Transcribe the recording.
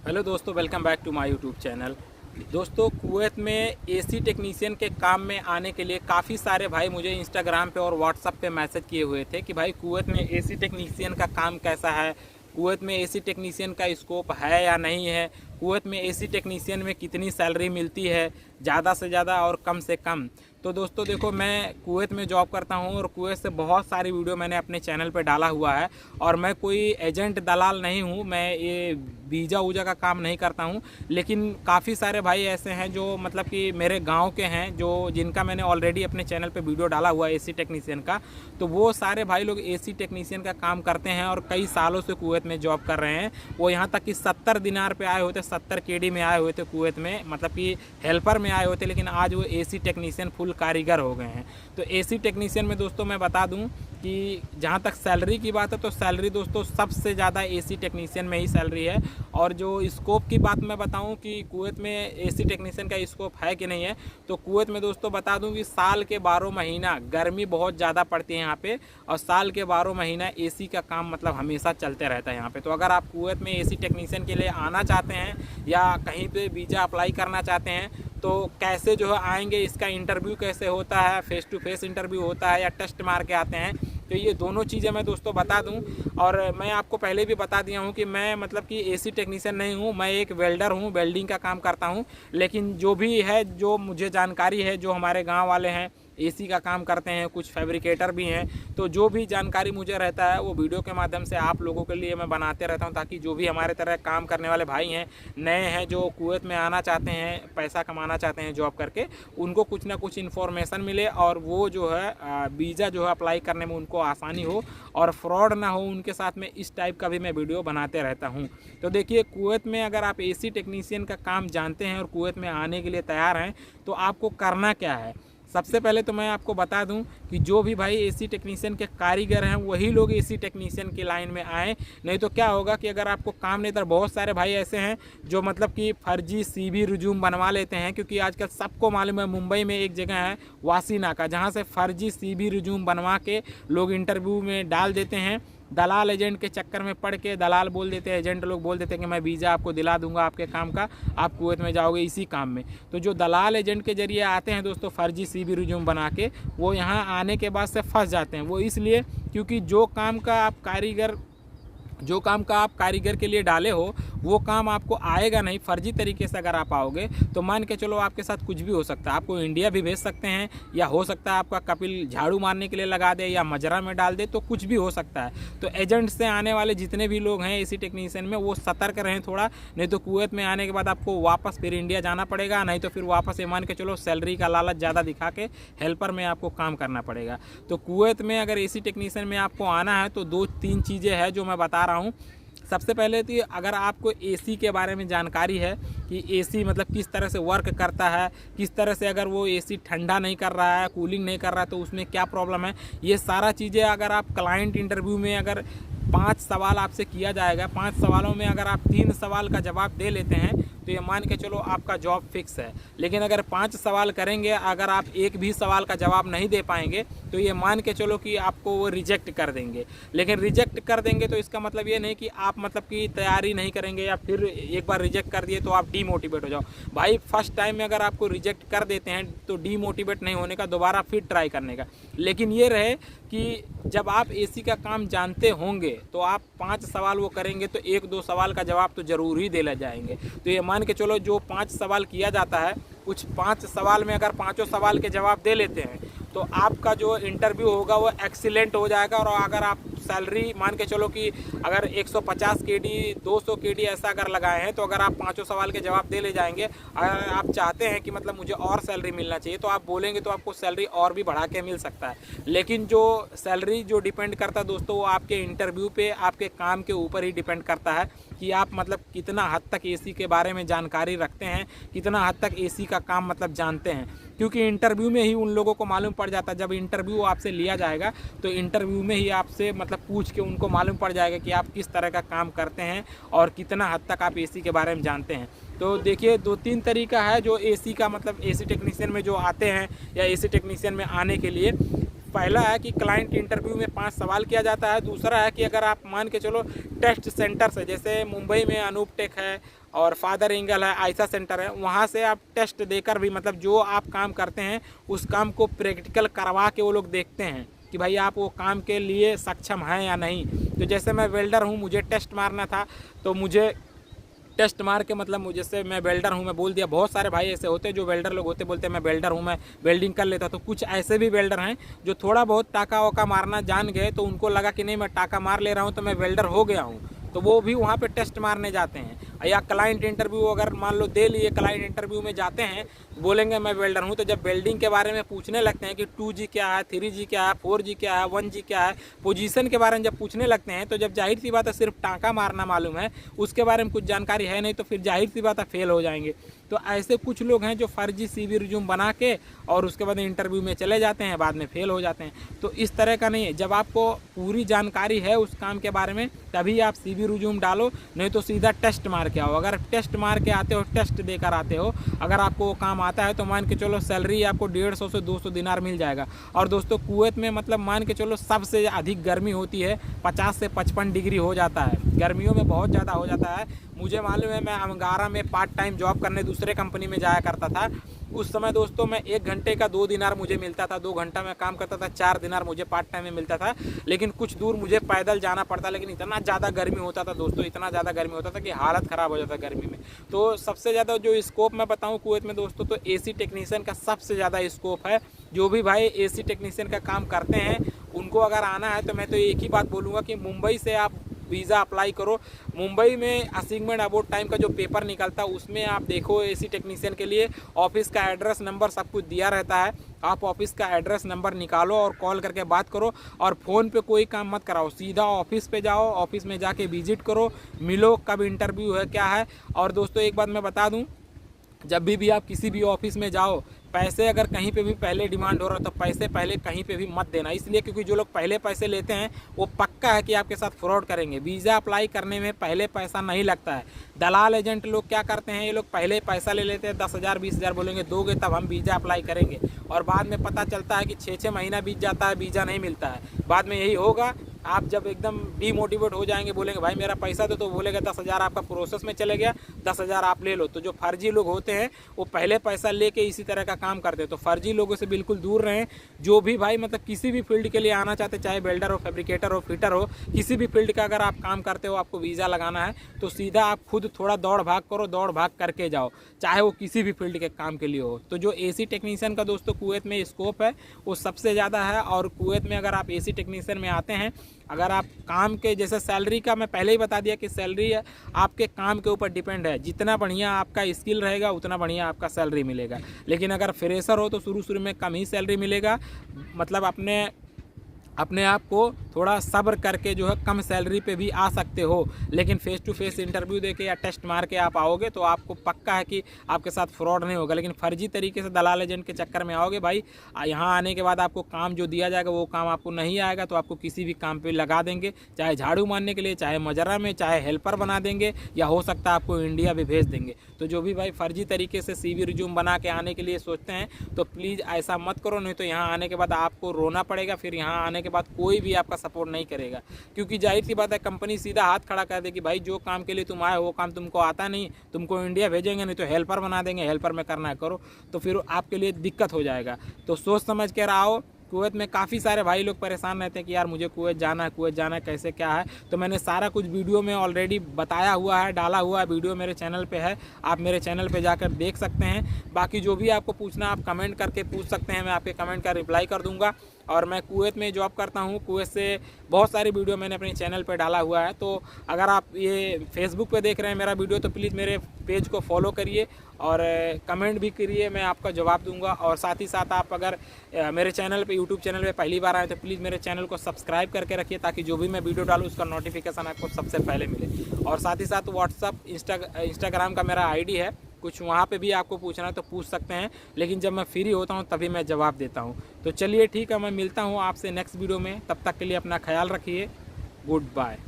Hello दोस्तों, welcome back to my YouTube channel. दोस्तों, Kuwait में एसी टेक्नीशियन के काम में आने के लिए काफ़ी सारे भाई मुझे इंस्टाग्राम पे और व्हाट्सएप पे मैसेज किए हुए थे कि भाई कुवैत में एसी टेक्नीशियन का काम कैसा है, कुवैत में एसी टेक्नीशियन का स्कोप है या नहीं है, कुवैत में एसी टेक्नीशियन में कितनी सैलरी मिलती है, ज़्यादा से ज़्यादा और कम से कम। तो दोस्तों देखो, मैं कुवैत में जॉब करता हूं और कुवैत से बहुत सारी वीडियो मैंने अपने चैनल पे डाला हुआ है। और मैं कोई एजेंट दलाल नहीं हूं, मैं ये वीज़ा वूजा का काम नहीं करता हूं। लेकिन काफ़ी सारे भाई ऐसे हैं जो मतलब कि मेरे गांव के हैं, जो जिनका मैंने ऑलरेडी अपने चैनल पे वीडियो डाला हुआ है एसी टेक्नीशियन का। तो वो सारे भाई लोग एसी टेक्नीशियन का काम करते हैं और कई सालों से कुवैत में जॉब कर रहे हैं। वो यहाँ तक कि 70 दिनार पे आए हुए थे, 70 केडी में आए हुए थे कुवैत में, मतलब कि हेल्पर में आए हुए थे। लेकिन आज वो एसी टेक्नीशियन फुल कारीगर हो गए हैं। तो एसी टेक्नीशियन में दोस्तों मैं बता दूं कि जहां तक सैलरी की बात है तो सैलरी दोस्तों सबसे ज़्यादा एसी टेक्नीशियन में ही सैलरी है। और जो स्कोप की बात मैं बताऊं कि कुवैत में एसी टेक्नीशियन का स्कोप है कि नहीं है, तो कुवैत में दोस्तों बता दूं कि साल के 12 महीना गर्मी बहुत ज़्यादा पड़ती है यहाँ पे, और साल के 12 महीना एसी का काम मतलब हमेशा चलते रहता है यहाँ पे। तो अगर आप कुवैत में एसी टेक्नीशियन के लिए आना चाहते हैं या कहीं पर वीज़ा अप्लाई करना चाहते हैं तो कैसे जो है आएंगे, इसका इंटरव्यू कैसे होता है, फेस टू फेस इंटरव्यू होता है या टेस्ट मार के आते हैं, तो ये दोनों चीज़ें मैं दोस्तों बता दूं। और मैं आपको पहले भी बता दिया हूं कि मैं मतलब कि एसी टेक्नीशियन नहीं हूं, मैं एक वेल्डर हूं, वेल्डिंग का काम करता हूं। लेकिन जो भी है, जो मुझे जानकारी है, जो हमारे गांव वाले हैं एसी का काम करते हैं, कुछ फैब्रिकेटर भी हैं, तो जो भी जानकारी मुझे रहता है वो वीडियो के माध्यम से आप लोगों के लिए मैं बनाते रहता हूं, ताकि जो भी हमारे तरह काम करने वाले भाई हैं, नए हैं, जो कुवैत में आना चाहते हैं, पैसा कमाना चाहते हैं जॉब करके, उनको कुछ ना कुछ इन्फॉर्मेशन मिले और वो जो है वीज़ा जो है अप्लाई करने में उनको आसानी हो और फ्रॉड ना हो उनके साथ में। इस टाइप का भी मैं वीडियो बनाते रहता हूँ। तो देखिए, कुवैत में अगर आप एसी टेक्नीशियन का काम जानते हैं और कुवैत में आने के लिए तैयार हैं तो आपको करना क्या है। सबसे पहले तो मैं आपको बता दूं कि जो भी भाई एसी टेक्नीशियन के कारीगर हैं वही लोग एसी टेक्नीशियन की लाइन में आएँ। नहीं तो क्या होगा कि अगर आपको काम नहीं, तो बहुत सारे भाई ऐसे हैं जो मतलब कि फर्जी सीवी रिज्यूम बनवा लेते हैं। क्योंकि आजकल सबको मालूम है मुंबई में एक जगह है वासी नाका, जहाँ से फर्जी सीवी रिज्यूम बनवा के लोग इंटरव्यू में डाल देते हैं। दलाल एजेंट के चक्कर में पड़ के दलाल बोल देते हैं, एजेंट लोग बोल देते हैं कि मैं वीज़ा आपको दिला दूंगा आपके काम का, आप कुवैत में जाओगे इसी काम में। तो जो दलाल एजेंट के जरिए आते हैं दोस्तों फर्जी सीवी रिज्यूम बना के, वो यहाँ आने के बाद से फंस जाते हैं। वो इसलिए क्योंकि जो काम का आप कारीगर के लिए डाले हो वो काम आपको आएगा नहीं। फर्जी तरीके से अगर आप आओगे तो मान के चलो आपके साथ कुछ भी हो सकता है। आपको इंडिया भी भेज सकते हैं, या हो सकता है आपका कपिल झाड़ू मारने के लिए लगा दे या मजरा में डाल दे, तो कुछ भी हो सकता है। तो एजेंट से आने वाले जितने भी लोग हैं एसी टेक्नीशियन में, वो सतर्क रहें थोड़ा। नहीं तो कुवैत में आने के बाद आपको वापस फिर इंडिया जाना पड़ेगा, नहीं तो फिर वापस ये मान के चलो सैलरी का लालच ज़्यादा दिखा के हेल्पर में आपको काम करना पड़ेगा। तो कुवैत में अगर एसी टेक्नीशियन में आपको आना है तो 2-3 चीज़ें हैं जो मैं बता रहा हूँ। सबसे पहले तो अगर आपको एसी के बारे में जानकारी है कि एसी मतलब किस तरह से वर्क करता है, किस तरह से अगर वो एसी ठंडा नहीं कर रहा है, कूलिंग नहीं कर रहा है, तो उसमें क्या प्रॉब्लम है, ये सारा चीज़ें अगर आप क्लाइंट इंटरव्यू में अगर 5 सवाल आपसे किया जाएगा, 5 सवालों में अगर आप 3 सवाल का जवाब दे लेते हैं तो ये मान के चलो आपका जॉब फिक्स है। लेकिन अगर 5 सवाल करेंगे, अगर आप एक भी सवाल का जवाब नहीं दे पाएंगे तो ये मान के चलो कि आपको वो रिजेक्ट कर देंगे। लेकिन रिजेक्ट कर देंगे तो इसका मतलब ये नहीं कि आप मतलब कि तैयारी नहीं करेंगे या फिर एक बार रिजेक्ट कर दिए तो आप डीमोटिवेट हो जाओ। भाई फर्स्ट टाइम में अगर आपको रिजेक्ट कर देते हैं तो डीमोटिवेट नहीं होने का, दोबारा फिर ट्राई करने का। लेकिन ये रहे कि जब आप एसी का काम जानते होंगे तो आप 5 सवाल वो करेंगे तो 1-2 सवाल का जवाब तो ज़रूर ही दे जाएंगे। तो ये मान के चलो जो 5 सवाल किया जाता है, कुछ 5 सवाल में अगर 5 सवाल के जवाब दे लेते हैं तो आपका जो इंटरव्यू होगा वो एक्सीलेंट हो जाएगा। और अगर आप सैलरी मान के चलो कि अगर 150 केडी 200 केडी ऐसा अगर लगाए हैं, तो अगर आप 5 सवाल के जवाब दे ले जाएंगे, अगर आप चाहते हैं कि मतलब मुझे और सैलरी मिलना चाहिए, तो आप बोलेंगे तो आपको सैलरी और भी बढ़ा के मिल सकता है। लेकिन जो सैलरी जो डिपेंड करता है दोस्तों, वो आपके इंटरव्यू पे, आपके काम के ऊपर ही डिपेंड करता है कि आप मतलब कितना हद तक एसी के बारे में जानकारी रखते हैं, कितना हद तक एसी का काम मतलब जानते हैं। क्योंकि इंटरव्यू में ही उन लोगों को मालूम पड़ जाता है, जब इंटरव्यू आपसे लिया जाएगा तो इंटरव्यू में ही आपसे मतलब पूछ के उनको मालूम पड़ जाएगा कि आप किस तरह का काम करते हैं और कितना हद तक आप एसी के बारे में जानते हैं। तो देखिए 2-3 तरीका है जो एसी का मतलब एसी टेक्नीशियन में जो आते हैं या एसी टेक्नीशियन में आने के लिए। पहला है कि क्लाइंट इंटरव्यू में 5 सवाल किया जाता है। दूसरा है कि अगर आप मान के चलो टेस्ट सेंटर से, जैसे मुंबई में अनूप टेक है और फादर एंगल है, आयशा सेंटर है, वहाँ से आप टेस्ट देकर भी मतलब जो आप काम करते हैं उस काम को प्रैक्टिकल करवा के वो लोग देखते हैं कि भाई आप वो काम के लिए सक्षम हैं या नहीं। तो जैसे मैं वेल्डर हूँ, मुझे टेस्ट मारना था, तो मुझे टेस्ट मार के मतलब मुझे से मैं वेल्डर हूँ मैं बोल दिया। बहुत सारे भाई ऐसे होते हैं जो वेल्डर लोग होते बोलते हैं मैं वेल्डर हूँ, मैं वेल्डिंग कर लेता। तो कुछ ऐसे भी वेल्डर हैं जो थोड़ा बहुत टाका वाका मारना जान गए, तो उनको लगा कि नहीं मैं टाका मार ले रहा हूँ तो मैं वेल्डर हो गया हूँ, तो वो भी वहाँ पे टेस्ट मारने जाते हैं। या क्लाइंट इंटरव्यू अगर मान लो दे लिए, क्लाइंट इंटरव्यू में जाते हैं, बोलेंगे मैं वेल्डर हूँ, तो जब वेल्डिंग के बारे में पूछने लगते हैं कि 2G क्या है, 3G क्या है, 4G क्या है, 1G क्या है, पोजीशन के बारे में जब पूछने लगते हैं, तो जब जाहिर सी बात है सिर्फ टाँका मारना मालूम है, उसके बारे में कुछ जानकारी है नहीं, तो फिर जाहिर सी बात है फेल हो जाएंगे। तो ऐसे कुछ लोग हैं जो फर्जी CV रिज्यूम बना के और उसके बाद इंटरव्यू में चले जाते हैं, बाद में फेल हो जाते हैं। तो इस तरह का नहीं है, जब आपको पूरी जानकारी है उस काम के बारे में तभी आप CV रिज्यूम डालो, नहीं तो सीधा टेस्ट मार के आओ। अगर टेस्ट मार के आते हो, टेस्ट देकर आते हो, अगर आपको वो काम आता है तो मान के चलो सैलरी आपको 150 से 200 दिनार मिल जाएगा। और दोस्तों कुवैत में मतलब मान के चलो सबसे अधिक गर्मी होती है, 50 से 55 डिग्री हो जाता है, गर्मियों में बहुत ज़्यादा हो जाता है। मुझे मालूम है, मैं अंगारा में पार्ट टाइम जॉब करने दूसरे कंपनी में जाया करता था। उस समय दोस्तों मैं 1 घंटे का 2 दिनार मुझे मिलता था, 2 घंटा मैं काम करता था, 4 दिनार मुझे पार्ट टाइम में मिलता था। लेकिन कुछ दूर मुझे पैदल जाना पड़ता, लेकिन इतना ज़्यादा गर्मी होता था दोस्तों, इतना ज़्यादा गर्मी होता था कि हालत ख़राब हो जाता गर्मी में। तो सबसे ज़्यादा जो स्कोप मैं बताऊँ कुवैत में दोस्तों, तो AC टेक्नीशियन का सबसे ज़्यादा स्कोप है। जो भी भाई AC टेक्नीशियन का काम करते हैं उनको अगर आना है तो मैं तो एक ही बात बोलूँगा कि मुंबई से आप वीज़ा अप्लाई करो। मुंबई में असाइनमेंट अबाउट टाइम का जो पेपर निकलता है उसमें आप देखो AC टेक्नीशियन के लिए ऑफिस का एड्रेस नंबर सब कुछ दिया रहता है। आप ऑफिस का एड्रेस नंबर निकालो और कॉल करके बात करो, और फ़ोन पे कोई काम मत कराओ, सीधा ऑफिस पे जाओ, ऑफिस में जाके विजिट करो, मिलो कब इंटरव्यू है क्या है। और दोस्तों एक बात मैं बता दूँ, जब भी आप किसी भी ऑफिस में जाओ, पैसे अगर कहीं पे भी पहले डिमांड हो रहा है तो पैसे पहले कहीं पे भी मत देना, इसलिए क्योंकि जो लोग पहले पैसे लेते हैं वो पक्का है कि आपके साथ फ्रॉड करेंगे। वीज़ा अप्लाई करने में पहले पैसा नहीं लगता है। दलाल एजेंट लोग क्या करते हैं, ये लोग पहले पैसा ले लेते हैं, 10,000 20,000 बोलेंगे दोगे तब हम वीज़ा अप्लाई करेंगे, और बाद में पता चलता है कि 6-6 महीना बीत जाता है, वीज़ा नहीं मिलता है। बाद में यही होगा, आप जब एकदम डीमोटिवेट हो जाएंगे, बोलेंगे भाई मेरा पैसा दो, तो बोलेगा 10,000 आपका प्रोसेस में चले गया, 10,000 आप ले लो। तो जो फर्जी लोग होते हैं वो पहले पैसा लेके इसी तरह का काम करते हैं। तो फर्जी लोगों से बिल्कुल दूर रहें। जो भी भाई मतलब किसी भी फील्ड के लिए आना चाहते, चाहे वेल्डर हो, फैब्रिकेटर हो, फिटर हो, किसी भी फील्ड का अगर आप काम करते हो, आपको वीज़ा लगाना है तो सीधा आप खुद थोड़ा दौड़ भाग करो, दौड़ भाग करके जाओ, चाहे वो किसी भी फील्ड के काम के लिए हो। तो जो AC टेक्नीशियन का दोस्तों कुवैत में स्कोप है वो सबसे ज़्यादा है। और कुवैत में अगर आप AC टेक्नीशियन में आते हैं, अगर आप काम के जैसे सैलरी का मैं पहले ही बता दिया कि सैलरी आपके काम के ऊपर डिपेंड है, जितना बढ़िया आपका स्किल रहेगा उतना बढ़िया आपका सैलरी मिलेगा। लेकिन अगर फ्रेशर हो तो शुरू में कम ही सैलरी मिलेगा, मतलब अपने आप को थोड़ा सब्र करके जो है कम सैलरी पे भी आ सकते हो। लेकिन फेस टू फेस इंटरव्यू देके या टेस्ट मार के आप आओगे तो आपको पक्का है कि आपके साथ फ्रॉड नहीं होगा। लेकिन फर्जी तरीके से दलाल एजेंट के चक्कर में आओगे भाई, यहाँ आने के बाद आपको काम जो दिया जाएगा वो काम आपको नहीं आएगा, तो आपको किसी भी काम पे लगा देंगे, चाहे झाड़ू मारने के लिए, चाहे मजरा में, चाहे हेल्पर बना देंगे, या हो सकता है आपको इंडिया भी भेज देंगे। तो जो भी भाई फर्जी तरीके से CV रिज्यूम बना के आने के लिए सोचते हैं तो प्लीज़ ऐसा मत करो, नहीं तो यहाँ आने के बाद आपको रोना पड़ेगा। फिर यहाँ आने के बाद कोई भी आपका सपोर्ट नहीं करेगा, क्योंकि जाहिर सी बात है कंपनी सीधा हाथ खड़ा कर देगी, भाई जो काम के लिए तुम आए वो काम तुमको आता नहीं, तुमको इंडिया भेजेंगे, नहीं तो हेल्पर बना देंगे, हेल्पर में करना है करो, तो फिर आपके लिए दिक्कत हो जाएगा। तो सोच समझ के आओ। कुवैत में काफ़ी सारे भाई लोग परेशान रहते हैं कि यार मुझे कुवैत जाना है, कुवैत जाना है, कैसे क्या है। तो मैंने सारा कुछ वीडियो में ऑलरेडी बताया हुआ है, डाला हुआ है, वीडियो मेरे चैनल पे है, आप मेरे चैनल पे जाकर देख सकते हैं। बाकी जो भी आपको पूछना आप कमेंट करके पूछ सकते हैं, मैं आपके कमेंट का रिप्लाई कर दूंगा। और मैं कुवैत में जॉब करता हूँ, कुवैत से बहुत सारी वीडियो मैंने अपने चैनल पे डाला हुआ है। तो अगर आप ये फेसबुक पे देख रहे हैं मेरा वीडियो तो प्लीज़ मेरे पेज को फॉलो करिए और कमेंट भी करिए, मैं आपका जवाब दूंगा। और साथ ही साथ आप अगर मेरे चैनल पे यूट्यूब चैनल पे पहली बार आए तो प्लीज़ मेरे चैनल को सब्सक्राइब करके रखिए, ताकि जो भी मैं वीडियो डालूँ उसका नोटिफिकेशन आपको सबसे पहले मिले। और साथ ही साथ व्हाट्सअप इंस्टाग्राम का मेरा ID है, कुछ वहाँ पे भी आपको पूछना है तो पूछ सकते हैं, लेकिन जब मैं फ्री होता हूँ तभी मैं जवाब देता हूँ। तो चलिए ठीक है, मैं मिलता हूँ आपसे नेक्स्ट वीडियो में, तब तक के लिए अपना ख्याल रखिए, गुड बाय।